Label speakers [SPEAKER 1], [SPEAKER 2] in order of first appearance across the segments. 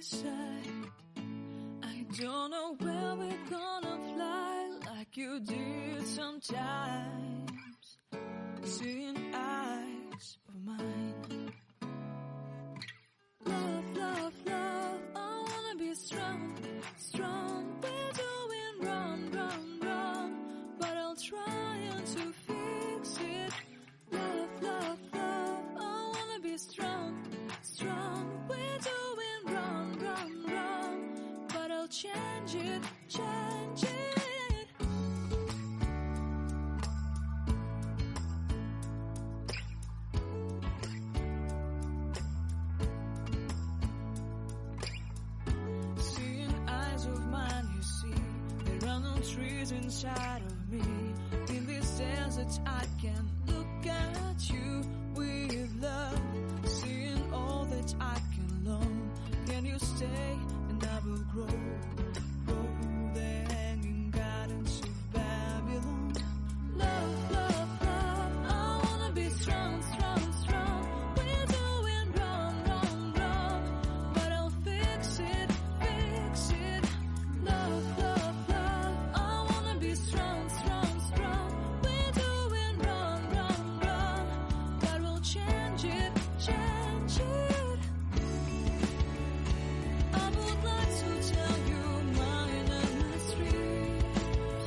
[SPEAKER 1] beside. I don't know where we're gonna fly like you did sometimes. Seeing eyes of mine. Love, love, love, I wanna be strong, strong. We're doing wrong, wrong, wrong, but I'll try to fix it. Love, love, love, I wanna be strong, strong. We're doing wrong, wrong, wrong, but I'll change it, change it. Trees inside of me. In this desert I can look at you with love. Seeing all that I can learn. Can you stay and I will grow? Grow the hanging gardens of Babylon. Love, love, love, I wanna be strong, strong, strong. We're doing wrong, wrong, wrong, but I'll fix it, fix it. Love, love, strong, strong, strong. We're doing wrong, wrong, wrong, but we'll change it, change it. I would like to tell you mine and my streets.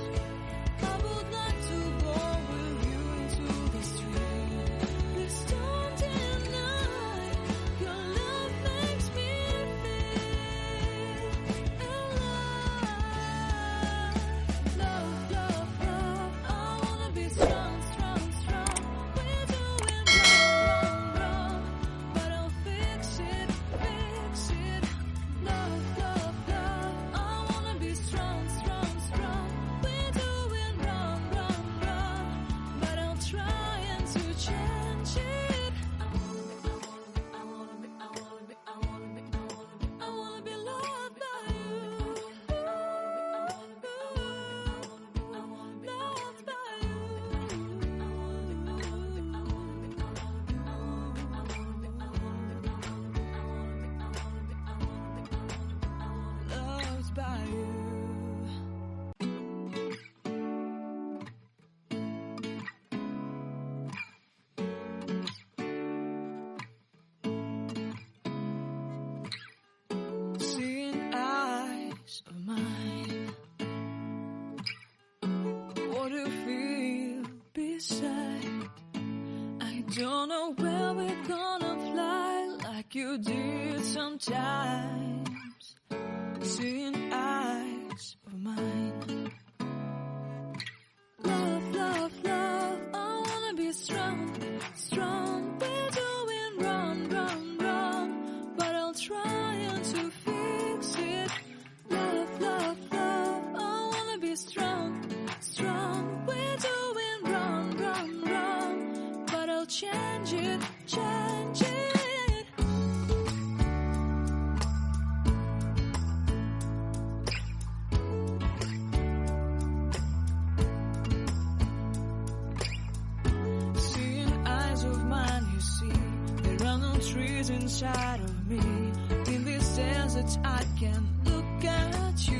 [SPEAKER 1] I would like to go with you into the street. Please don't deny your love makes me feel alive. Love, love, love, I wanna be strong, strong, strong. We're doing wrong, wrong, wrong, but I'll fix it, fix it. Love, love, love, I wanna be strong, strong, strong. We're doing wrong, wrong, wrong, but I'll try to change it. I wanna be loved by you. Loved by you. Loved by you. Seeing eyes of mine. What do you feel beside? I don't know where we're gonna fly like you did sometimes. Seeing eyes of mine. Love, love, love, I wanna be strong, strong. We're doing wrong, wrong, wrong, but I'll try to fix it. Love, love, love, I wanna be strong, strong. We're doing wrong, wrong, wrong, but I'll change it, change it. Seeing eyes of mine, you see, there are no trees inside of me. In this desert I can look at you